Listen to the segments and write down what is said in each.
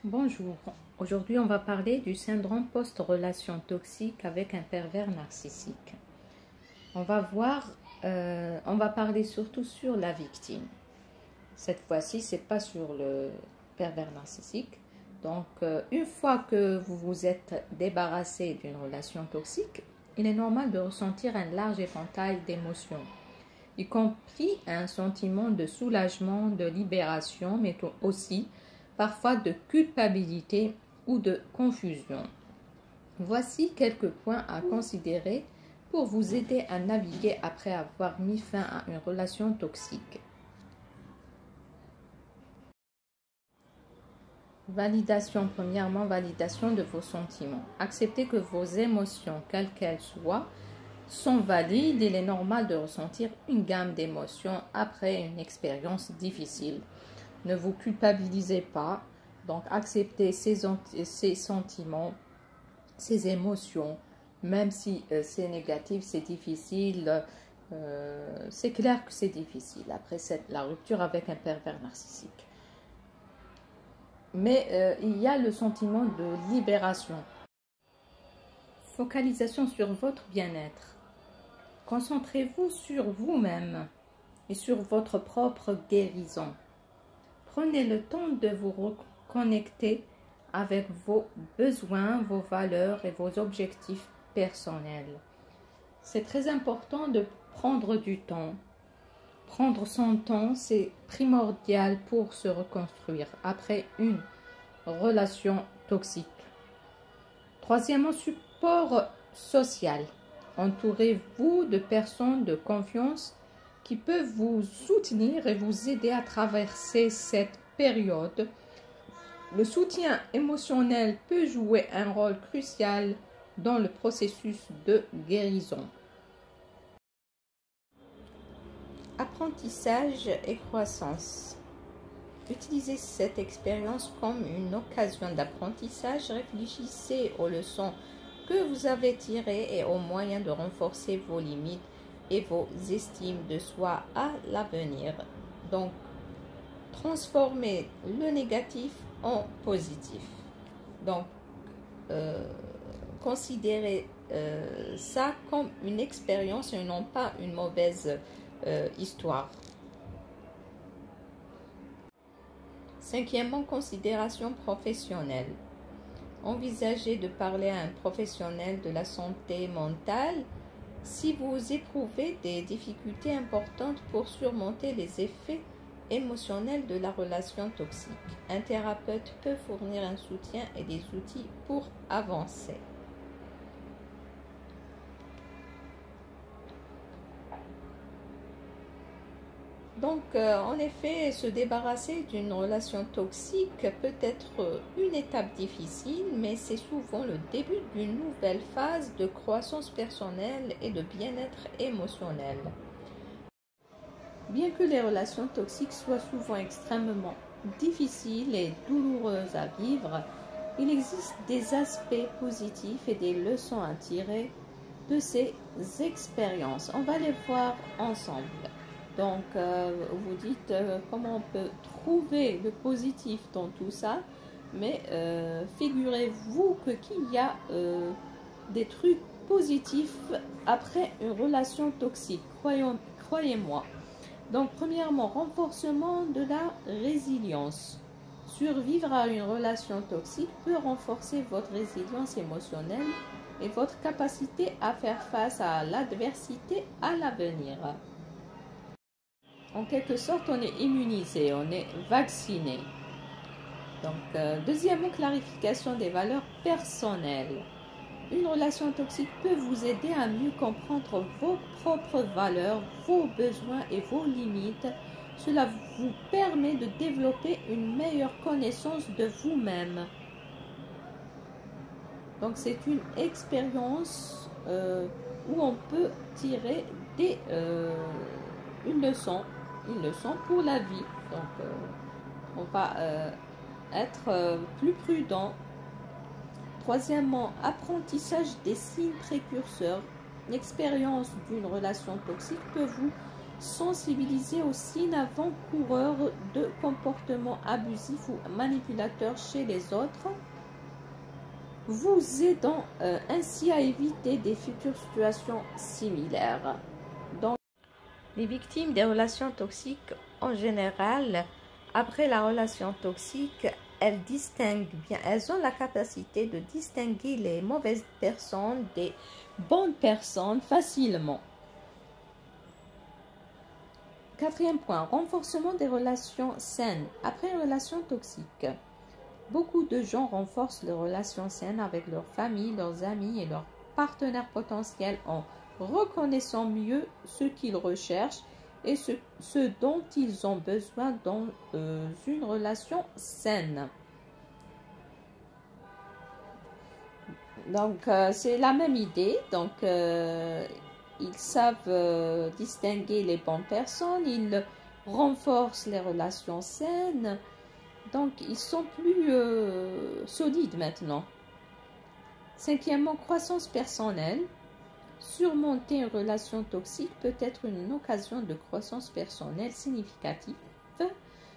Bonjour, aujourd'hui on va parler du syndrome post-relation toxique avec un pervers narcissique. On va parler surtout sur la victime. Cette fois-ci, c'est pas sur le pervers narcissique. Donc, une fois que vous vous êtes débarrassé d'une relation toxique, il est normal de ressentir un large éventail d'émotions, y compris un sentiment de soulagement, de libération, mais aussi parfois de culpabilité ou de confusion. Voici quelques points à considérer pour vous aider à naviguer après avoir mis fin à une relation toxique. Validation, premièrement, validation de vos sentiments. Acceptez que vos émotions, quelles qu'elles soient, sont valides. Il est normal de ressentir une gamme d'émotions après une expérience difficile. Ne vous culpabilisez pas, donc acceptez ces sentiments, ces émotions, même si c'est négatif, c'est difficile, c'est clair que c'est difficile après la rupture avec un pervers narcissique. Mais il y a le sentiment de libération. Focalisation sur votre bien-être. Concentrez-vous sur vous-même et sur votre propre guérison. Prenez le temps de vous reconnecter avec vos besoins, vos valeurs et vos objectifs personnels. C'est très important de prendre du temps. Prendre son temps, c'est primordial pour se reconstruire après une relation toxique. Troisièmement, support social. Entourez-vous de personnes de confiance qui peuvent vous soutenir et vous aider à traverser cette période. Le soutien émotionnel peut jouer un rôle crucial dans le processus de guérison. Apprentissage et croissance. Utilisez cette expérience comme une occasion d'apprentissage. Réfléchissez aux leçons que vous avez tirées et aux moyens de renforcer vos limites et vos estimes de soi à l'avenir. Donc, transformez le négatif en positif. Donc, considérez ça comme une expérience et non pas une mauvaise histoire. Cinquièmement, considération professionnelle. Envisagez de parler à un professionnel de la santé mentale si vous éprouvez des difficultés importantes pour surmonter les effets émotionnels de la relation toxique. Un thérapeute peut fournir un soutien et des outils pour avancer. Donc, en effet, se débarrasser d'une relation toxique peut être une étape difficile, mais c'est souvent le début d'une nouvelle phase de croissance personnelle et de bien-être émotionnel. Bien que les relations toxiques soient souvent extrêmement difficiles et douloureuses à vivre, il existe des aspects positifs et des leçons à tirer de ces expériences. On va les voir ensemble. Donc, vous dites comment on peut trouver le positif dans tout ça, mais figurez-vous qu'il y a des trucs positifs après une relation toxique, croyez-moi. Donc, premièrement, renforcement de la résilience. Survivre à une relation toxique peut renforcer votre résilience émotionnelle et votre capacité à faire face à l'adversité à l'avenir. En quelque sorte, on est immunisé, on est vacciné. Donc, deuxièmement, clarification des valeurs personnelles. Une relation toxique peut vous aider à mieux comprendre vos propres valeurs, vos besoins et vos limites. Cela vous permet de développer une meilleure connaissance de vous-même. Donc, c'est une expérience où on peut tirer une leçon pour la vie. Donc, on va être plus prudent. Troisièmement, apprentissage des signes précurseurs. L'expérience d'une relation toxique peut vous sensibiliser aux signes avant-coureurs de comportements abusifs ou manipulateurs chez les autres, vous aidant ainsi à éviter des futures situations similaires. Donc, les victimes des relations toxiques, en général, après la relation toxique, elles distinguent bien, elles ont la capacité de distinguer les mauvaises personnes des bonnes personnes facilement. Quatrième point, renforcement des relations saines. Après une relation toxique, beaucoup de gens renforcent les relations saines avec leur famille, leurs amis et leurs partenaires potentiels en reconnaissant mieux ce qu'ils recherchent et ce dont ils ont besoin dans une relation saine. Donc, c'est la même idée. Donc, ils savent distinguer les bonnes personnes, ils renforcent les relations saines. Donc, ils sont plus solides maintenant. Cinquièmement, croissance personnelle. Surmonter une relation toxique peut être une occasion de croissance personnelle significative.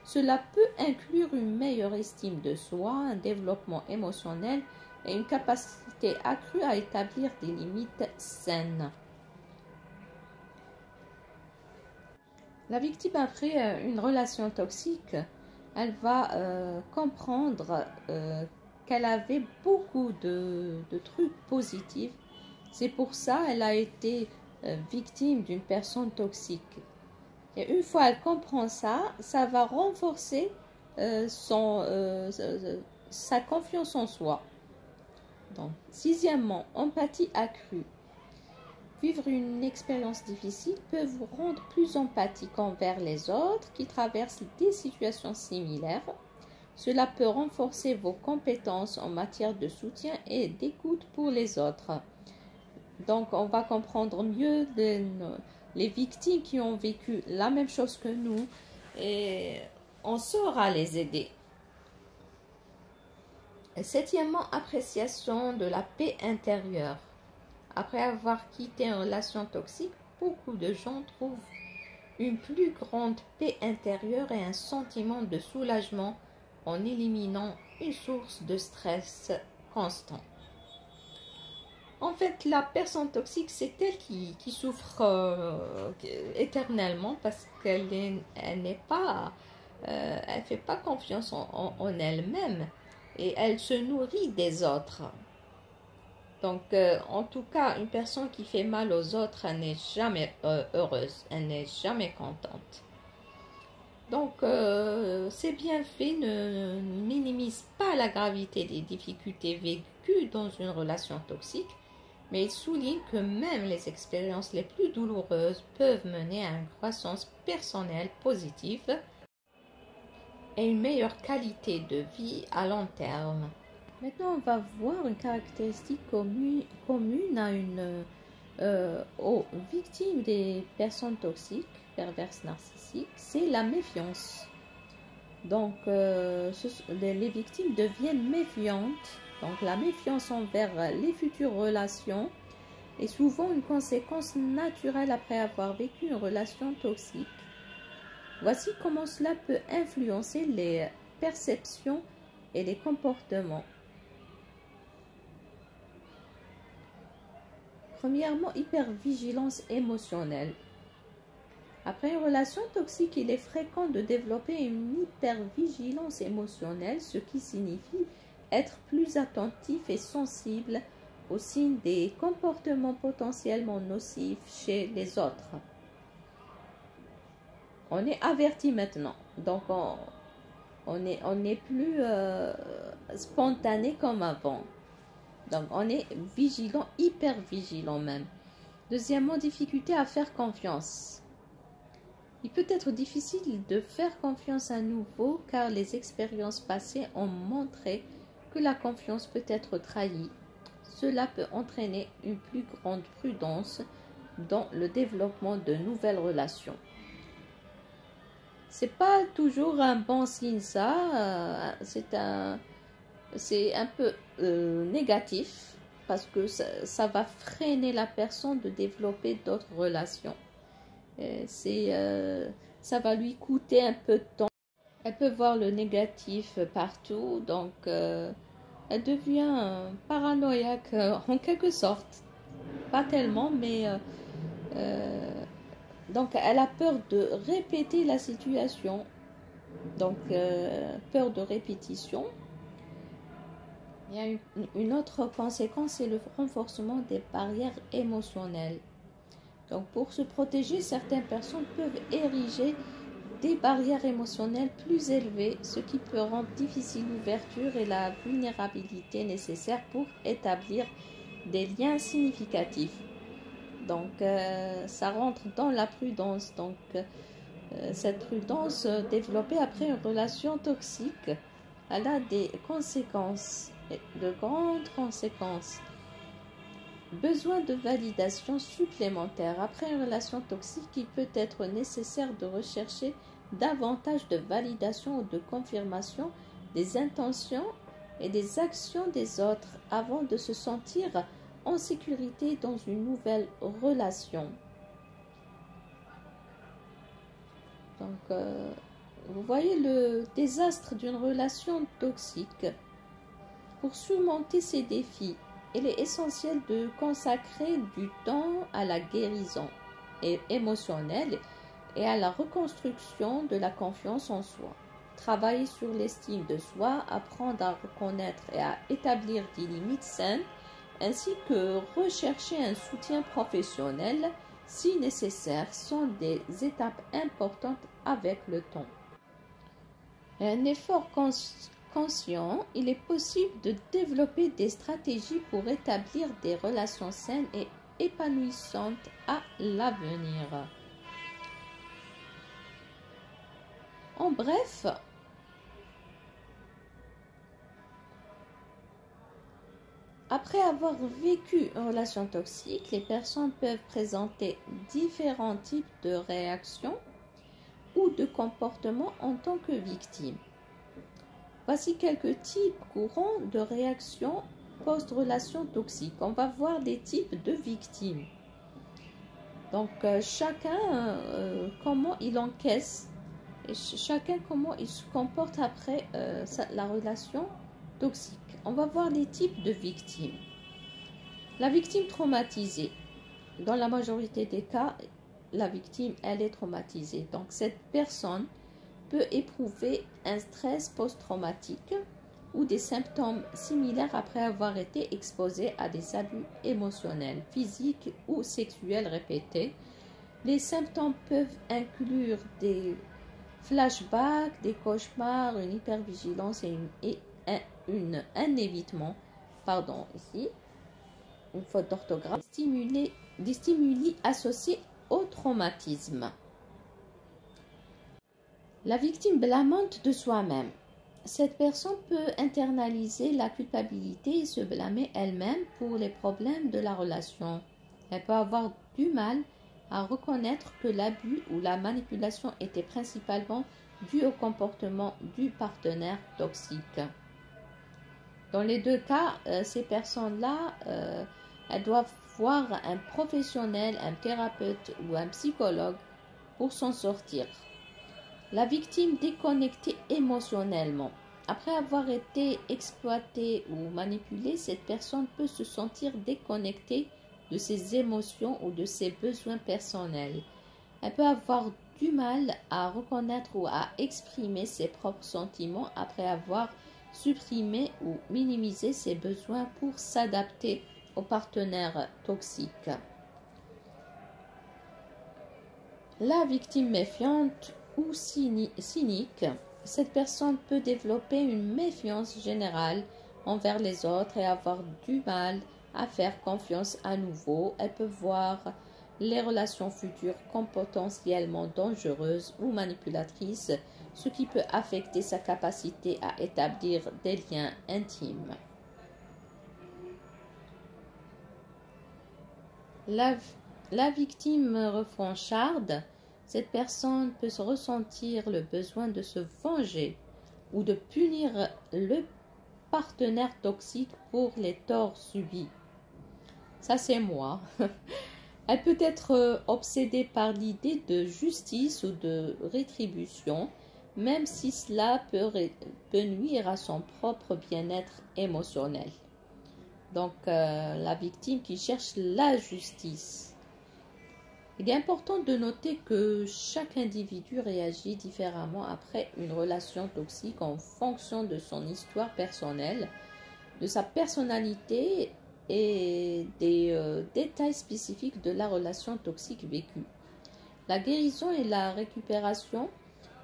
Cela peut inclure une meilleure estime de soi, un développement émotionnel et une capacité accrue à établir des limites saines. La victime, après une relation toxique, elle va comprendre qu'elle avait beaucoup de trucs positifs. C'est pour ça qu'elle a été victime d'une personne toxique. Et une fois qu'elle comprend ça, ça va renforcer sa confiance en soi. Donc, sixièmement, empathie accrue. Vivre une expérience difficile peut vous rendre plus empathique envers les autres qui traversent des situations similaires. Cela peut renforcer vos compétences en matière de soutien et d'écoute pour les autres. Donc, on va comprendre mieux les victimes qui ont vécu la même chose que nous et on saura les aider. Et septièmement, appréciation de la paix intérieure. Après avoir quitté une relation toxique, beaucoup de gens trouvent une plus grande paix intérieure et un sentiment de soulagement en éliminant une source de stress constant. En fait, la personne toxique, c'est elle qui souffre éternellement parce qu'elle n'est pas, elle fait pas confiance en elle-même et elle se nourrit des autres. Donc, en tout cas, une personne qui fait mal aux autres, elle n'est jamais heureuse, elle n'est jamais contente. Donc, ces bienfaits ne minimisent pas la gravité des difficultés vécues dans une relation toxique, mais ils soulignent que même les expériences les plus douloureuses peuvent mener à une croissance personnelle positive et une meilleure qualité de vie à long terme. Maintenant, on va voir une caractéristique commune aux victimes des personnes toxiques, perverses, narcissiques, c'est la méfiance. Donc, les victimes deviennent méfiantes. Donc, la méfiance envers les futures relations est souvent une conséquence naturelle après avoir vécu une relation toxique. Voici comment cela peut influencer les perceptions et les comportements. Premièrement, hypervigilance émotionnelle. Après une relation toxique, il est fréquent de développer une hypervigilance émotionnelle, ce qui signifie être plus attentif et sensible aux signes des comportements potentiellement nocifs chez les autres. On est averti maintenant, donc on n'est plus spontané comme avant. Donc, on est vigilant, hyper vigilant même. Deuxièmement, difficulté à faire confiance. Il peut être difficile de faire confiance à nouveau car les expériences passées ont montré que la confiance peut être trahie. Cela peut entraîner une plus grande prudence dans le développement de nouvelles relations. C'est pas toujours un bon signe ça, c'est un peu négatif parce que ça va freiner la personne de développer d'autres relations. Ça va lui coûter un peu de temps. Elle peut voir le négatif partout, donc elle devient paranoïaque en quelque sorte. Pas tellement, mais donc elle a peur de répéter la situation. Donc peur de répétition. Il y a une autre conséquence, c'est le renforcement des barrières émotionnelles. Donc pour se protéger, certaines personnes peuvent ériger des barrières émotionnelles plus élevées, ce qui peut rendre difficile l'ouverture et la vulnérabilité nécessaires pour établir des liens significatifs. Donc ça rentre dans la prudence. Donc cette prudence développée après une relation toxique, elle a des conséquences, de grandes conséquences. Besoin de validation supplémentaire. Après une relation toxique, il peut être nécessaire de rechercher davantage de validation ou de confirmation des intentions et des actions des autres avant de se sentir en sécurité dans une nouvelle relation. Donc, vous voyez le désastre d'une relation toxique. Pour surmonter ces défis, il est essentiel de consacrer du temps à la guérison émotionnelle et à la reconstruction de la confiance en soi. Travailler sur l'estime de soi, apprendre à reconnaître et à établir des limites saines, ainsi que rechercher un soutien professionnel si nécessaire, sont des étapes importantes avec le temps. Un effort conscient, il est possible de développer des stratégies pour établir des relations saines et épanouissantes à l'avenir. En bref, après avoir vécu une relation toxique, les personnes peuvent présenter différents types de réactions ou de comportements en tant que victimes. Voici quelques types courants de réactions post-relation toxique. On va voir des types de victimes. Donc, chacun, comment il encaisse, et chacun, comment il se comporte après la relation toxique. On va voir les types de victimes. La victime traumatisée. Dans la majorité des cas, la victime, elle est traumatisée. Donc, cette personne peut éprouver un stress post-traumatique ou des symptômes similaires après avoir été exposé à des abus émotionnels, physiques ou sexuels répétés. Les symptômes peuvent inclure des flashbacks, des cauchemars, une hypervigilance et un évitement, une faute d'orthographe, des stimuli associés au traumatisme. La victime blâmante de soi-même. Cette personne peut internaliser la culpabilité et se blâmer elle-même pour les problèmes de la relation. Elle peut avoir du mal à reconnaître que l'abus ou la manipulation était principalement dû au comportement du partenaire toxique. Dans les deux cas, ces personnes-là, elles doivent voir un professionnel, un thérapeute ou un psychologue pour s'en sortir. La victime déconnectée émotionnellement. Après avoir été exploitée ou manipulée, cette personne peut se sentir déconnectée de ses émotions ou de ses besoins personnels. Elle peut avoir du mal à reconnaître ou à exprimer ses propres sentiments après avoir supprimé ou minimisé ses besoins pour s'adapter au partenaire toxique. La victime méfiante ou cynique, cette personne peut développer une méfiance générale envers les autres et avoir du mal à faire confiance à nouveau. Elle peut voir les relations futures comme potentiellement dangereuses ou manipulatrices, ce qui peut affecter sa capacité à établir des liens intimes. La victime revancharde, cette personne peut se ressentir le besoin de se venger ou de punir le partenaire toxique pour les torts subis. Ça, c'est moi. Elle peut être obsédée par l'idée de justice ou de rétribution, même si cela peut nuire à son propre bien-être émotionnel. Donc, la victime qui cherche la justice. Il est important de noter que chaque individu réagit différemment après une relation toxique en fonction de son histoire personnelle, de sa personnalité et des détails spécifiques de la relation toxique vécue. La guérison et la récupération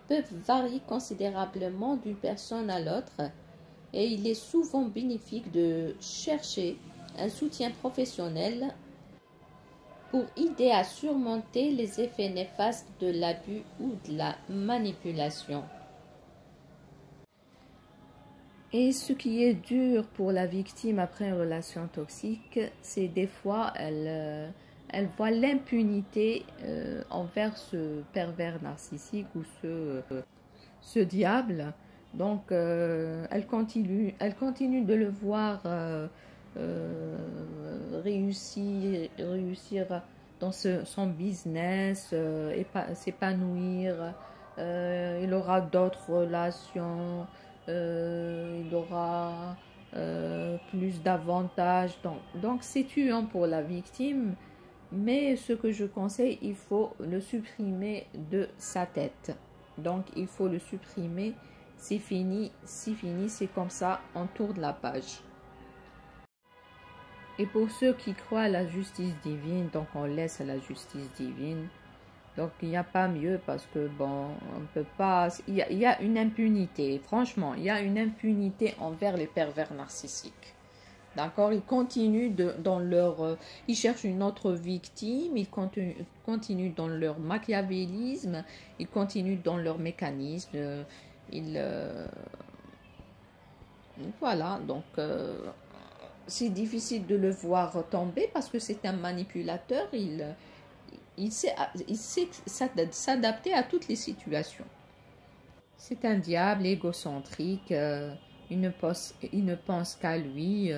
peuvent varier considérablement d'une personne à l'autre et il est souvent bénéfique de chercher un soutien professionnel pour aider à surmonter les effets néfastes de l'abus ou de la manipulation. Et ce qui est dur pour la victime après une relation toxique, c'est des fois elle voit l'impunité envers ce pervers narcissique ou ce diable. Donc elle continue de le voir réussir dans son business, s'épanouir. Il aura d'autres relations. Il aura plus d'avantages. Donc c'est tuant pour la victime, mais ce que je conseille, il faut le supprimer de sa tête. Donc il faut le supprimer, c'est fini, c'est comme ça, on tourne la page. Et pour ceux qui croient à la justice divine, donc on laisse à la justice divine. Donc, il n'y a pas mieux parce que, bon, on peut pas... Il y a une impunité, franchement, il y a une impunité envers les pervers narcissiques. D'accord? Ils continuent dans leur... ils cherchent une autre victime, ils continuent dans leur machiavélisme, ils continuent dans leur mécanisme. Voilà, donc... c'est difficile de le voir tomber parce que c'est un manipulateur, il sait s'adapter à toutes les situations. C'est un diable égocentrique, il ne pense qu'à lui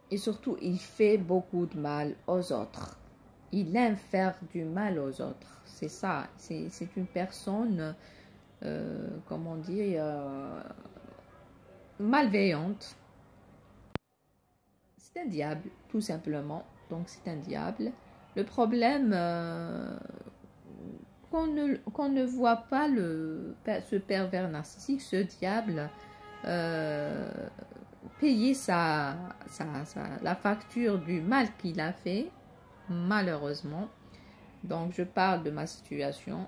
et surtout il fait beaucoup de mal aux autres. Il aime faire du mal aux autres. C'est ça, c'est une personne, comment dire, malveillante. C'est un diable, tout simplement. Donc c'est un diable. Le problème, qu'on ne voit pas ce pervers narcissique, ce diable, payer la facture du mal qu'il a fait, malheureusement. Donc je parle de ma situation.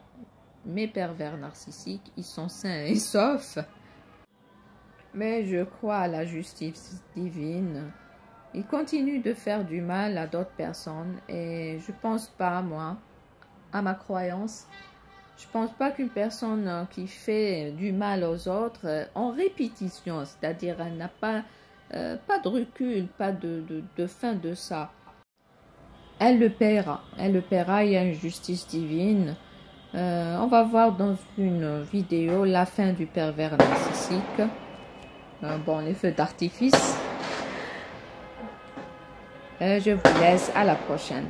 Mes pervers narcissiques, ils sont sains et saufs. Mais je crois à la justice divine. Il continue de faire du mal à d'autres personnes et je pense pas, moi, à ma croyance, je pense pas qu'une personne qui fait du mal aux autres en répétition, c'est-à-dire elle n'a pas de recul, pas de fin de ça, elle le paiera, il y a une justice divine. On va voir dans une vidéo la fin du pervers narcissique. Bon, les feux d'artifice. Je vous laisse, à la prochaine.